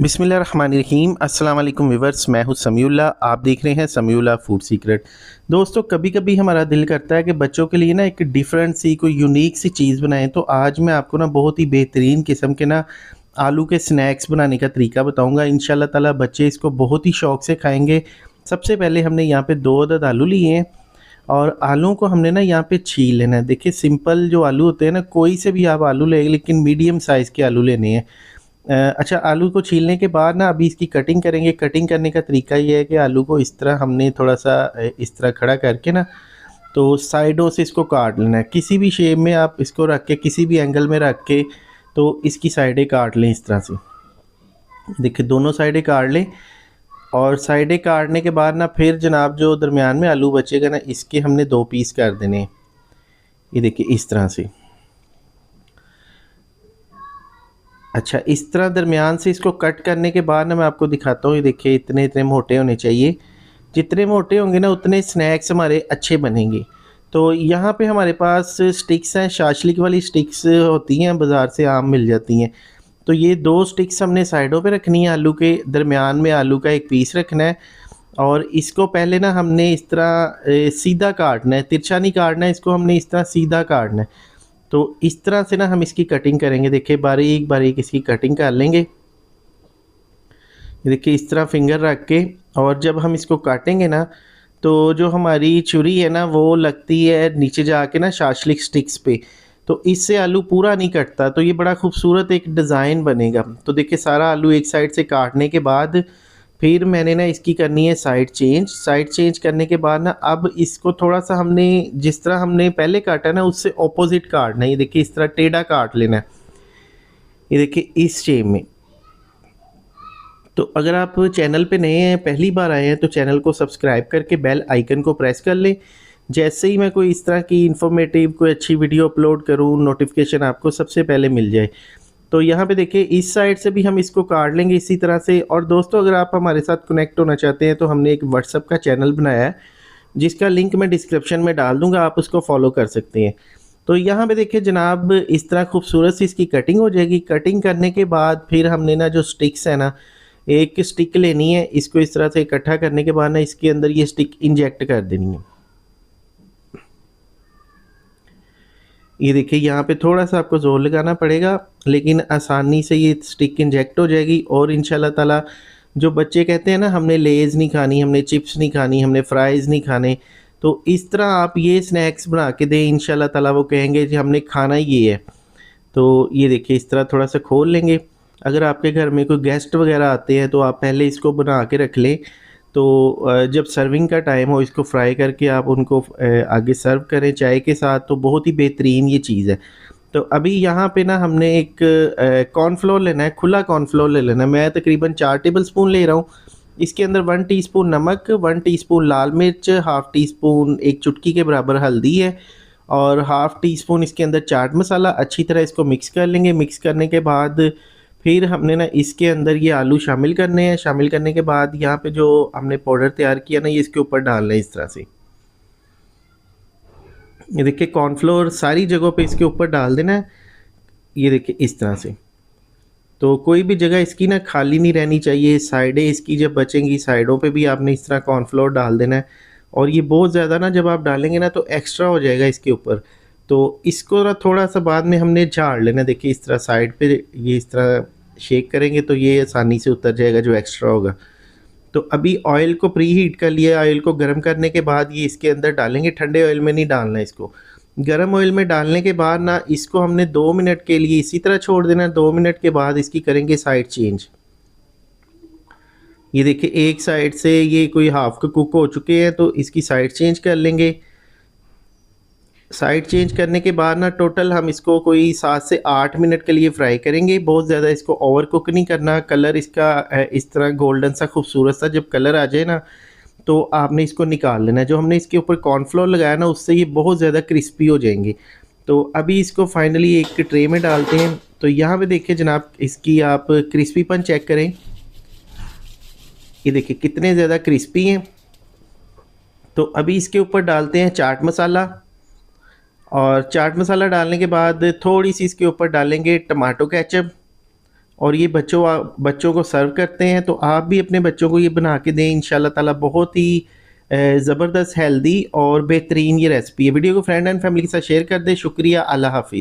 बिस्मिल्लाहिर्रहमानिर्रहीम। अस्सलाम वालेकुम व्यूअर्स, मैं हूं समीउल्लाह। आप देख रहे हैं समीउल्लाह फूड सीक्रेट। दोस्तों, कभी कभी हमारा दिल करता है कि बच्चों के लिए ना एक डिफरेंट सी कोई यूनिक सी चीज़ बनाएं। तो आज मैं आपको ना बहुत ही बेहतरीन किस्म के ना आलू के स्नैक्स बनाने का तरीका बताऊंगा। इंशाल्लाह ताला बच्चे इसको बहुत ही शौक़ से खाएंगे। सबसे पहले हमने यहाँ पे 2 अदद आलू लिए हैं और आलूओं को हमने ना यहाँ पे छील लेना है। देखिए, सिंपल जो आलू होते हैं ना, कोई से भी आप आलू ले, लेकिन मीडियम साइज़ के आलू लेने हैं। अच्छा, आलू को छीलने के बाद ना अभी इसकी कटिंग करेंगे। कटिंग करने का तरीका ये है कि आलू को इस तरह हमने थोड़ा सा इस तरह खड़ा करके ना, तो साइडों से इसको काट लेना है। किसी भी शेप में आप इसको रख के, किसी भी एंगल में रख के, तो इसकी साइडें काट लें इस तरह से। देखिए, दोनों साइडें काट लें और साइडें काटने के बाद ना फिर जनाब जो दरमियान में आलू बचेगा ना, इसके हमने 2 पीस कर देने। ये देखिए इस तरह से। अच्छा, इस तरह दरमियान से इसको कट करने के बाद ना मैं आपको दिखाता हूँ। ये देखिए, इतने इतने मोटे होने चाहिए। जितने मोटे होंगे ना उतने स्नैक्स हमारे अच्छे बनेंगे। तो यहाँ पे हमारे पास स्टिक्स हैं, शाशलिक वाली स्टिक्स होती हैं, बाज़ार से आम मिल जाती हैं। तो ये 2 स्टिक्स हमने साइडों पे रखनी है। आलू के दरमियान में आलू का एक पीस रखना है और इसको पहले ना हमने इस तरह सीधा काटना है, तिरछा नहीं काटना है। इसको हमने इस तरह सीधा काटना है। तो इस तरह से ना हम इसकी कटिंग करेंगे। देखिए, बारीक बारीक इसकी कटिंग कर लेंगे। देखिए, इस तरह फिंगर रख के, और जब हम इसको काटेंगे ना, तो जो हमारी छुरी है ना वो लगती है नीचे जाके ना शाशलिक स्टिक्स पे। तो इससे आलू पूरा नहीं कटता, तो ये बड़ा खूबसूरत एक डिज़ाइन बनेगा। तो देखिए, सारा आलू एक साइड से काटने के बाद फिर मैंने ना इसकी करनी है साइड चेंज। साइड चेंज करने के बाद ना अब इसको थोड़ा सा हमने जिस तरह हमने पहले काटा ना उससे ऑपोजिट काटना है। ये देखिए, इस तरह टेढ़ा काट लेना है। ये देखिए इस शेप में। तो अगर आप चैनल पे नए हैं, पहली बार आए हैं, तो चैनल को सब्सक्राइब करके बेल आइकन को प्रेस कर लें। जैसे ही मैं कोई इस तरह की इन्फॉर्मेटिव कोई अच्छी वीडियो अपलोड करूँ, नोटिफिकेशन आपको सबसे पहले मिल जाए। तो यहाँ पे देखिए, इस साइड से भी हम इसको काट लेंगे इसी तरह से। और दोस्तों, अगर आप हमारे साथ कनेक्ट होना चाहते हैं तो हमने एक व्हाट्सअप का चैनल बनाया है, जिसका लिंक मैं डिस्क्रिप्शन में डाल दूँगा, आप उसको फॉलो कर सकते हैं। तो यहाँ पे देखिए जनाब, इस तरह खूबसूरत सी इसकी कटिंग हो जाएगी। कटिंग करने के बाद फिर हमने ना जो स्टिक्स है ना, एक स्टिक लेनी है। इसको इस तरह से इकट्ठा करने के बाद ना इसके अंदर ये स्टिक इंजेक्ट कर देनी है। ये देखिए, यहाँ पे थोड़ा सा आपको ज़ोर लगाना पड़ेगा, लेकिन आसानी से ये स्टिक इंजेक्ट हो जाएगी। और इंशाल्लाह ताला जो बच्चे कहते हैं ना, हमने लेज़ नहीं खानी, हमने चिप्स नहीं खानी, हमने फ्राइज़ नहीं खाने, तो इस तरह आप ये स्नैक्स बना के दें, इंशाल्लाह ताला वो कहेंगे कि हमने खाना ही ये है। तो ये देखिए, इस तरह थोड़ा सा खोल लेंगे। अगर आपके घर में कोई गेस्ट वगैरह आते हैं तो आप पहले इसको बना के रख लें। तो जब सर्विंग का टाइम हो, इसको फ्राई करके आप उनको आगे सर्व करें चाय के साथ, तो बहुत ही बेहतरीन ये चीज़ है। तो अभी यहाँ पे ना हमने एक कॉर्नफ्लोर लेना है, खुला कॉर्नफ्लोर ले लेना है। मैं तकरीबन 4 टेबल स्पून ले रहा हूँ। इसके अंदर 1 टीस्पून नमक, 1 टीस्पून लाल मिर्च, हाफ़ टीस्पून, एक चुटकी के बराबर हल्दी है, और हाफ़ टीस्पून इसके अंदर चाट मसाला। अच्छी तरह इसको मिक्स कर लेंगे। मिक्स करने के बाद फिर हमने ना इसके अंदर ये आलू शामिल करने हैं। शामिल करने के बाद यहाँ पे जो हमने पाउडर तैयार किया ना, ये इसके ऊपर डालना है इस तरह से। ये देखिए, कॉर्नफ्लोर सारी जगहों पे इसके ऊपर डाल देना है। ये देखिए इस तरह से। तो कोई भी जगह इसकी ना खाली नहीं रहनी चाहिए। साइडें इसकी जब बचेंगी, साइडों पे भी आपने इस तरह कॉर्नफ्लोर डाल देना है। और ये बहुत ज़्यादा ना जब आप डालेंगे ना तो एक्स्ट्रा हो जाएगा इसके ऊपर। तो इसको ना थोड़ा सा बाद में हमने झाड़ लेना। देखिए, इस तरह साइड पे ये इस तरह शेक करेंगे तो ये आसानी से उतर जाएगा जो एक्स्ट्रा होगा। तो अभी ऑयल को प्री हीट कर लिया। ऑयल को गर्म करने के बाद ये इसके अंदर डालेंगे। ठंडे ऑयल में नहीं डालना है इसको, गर्म ऑयल में डालने के बाद ना इसको हमने 2 मिनट के लिए इसी तरह छोड़ देना है। 2 मिनट के बाद इसकी करेंगे साइड चेंज। ये देखिए, एक साइड से ये कोई हाफ का कुक हो चुके हैं, तो इसकी साइड चेंज कर लेंगे। साइड चेंज करने के बाद ना टोटल हम इसको कोई 7 से 8 मिनट के लिए फ्राई करेंगे। बहुत ज़्यादा इसको ओवर कुक नहीं करना। कलर इसका इस तरह गोल्डन सा खूबसूरत सा जब कलर आ जाए ना, तो आपने इसको निकाल लेना है। जो हमने इसके ऊपर कॉर्नफ्लोर लगाया ना, उससे ये बहुत ज़्यादा क्रिस्पी हो जाएंगे। तो अभी इसको फाइनली एक ट्रे में डालते हैं। तो यहाँ पे देखिए जनाब, इसकी आप क्रिस्पीपन चेक करें। ये देखिए कितने ज़्यादा क्रिस्पी हैं। तो अभी इसके ऊपर डालते हैं चाट मसाला, और चाट मसाला डालने के बाद थोड़ी सी इसके ऊपर डालेंगे टमाटो केचप, और ये बच्चों को सर्व करते हैं। तो आप भी अपने बच्चों को ये बना के दें, इंशाल्लाह ताला बहुत ही ज़बरदस्त हेल्दी और बेहतरीन ये रेसिपी है। वीडियो को फ्रेंड एंड फैमिली के साथ शेयर कर दें। शुक्रिया, अल्लाह हाफ़िज़।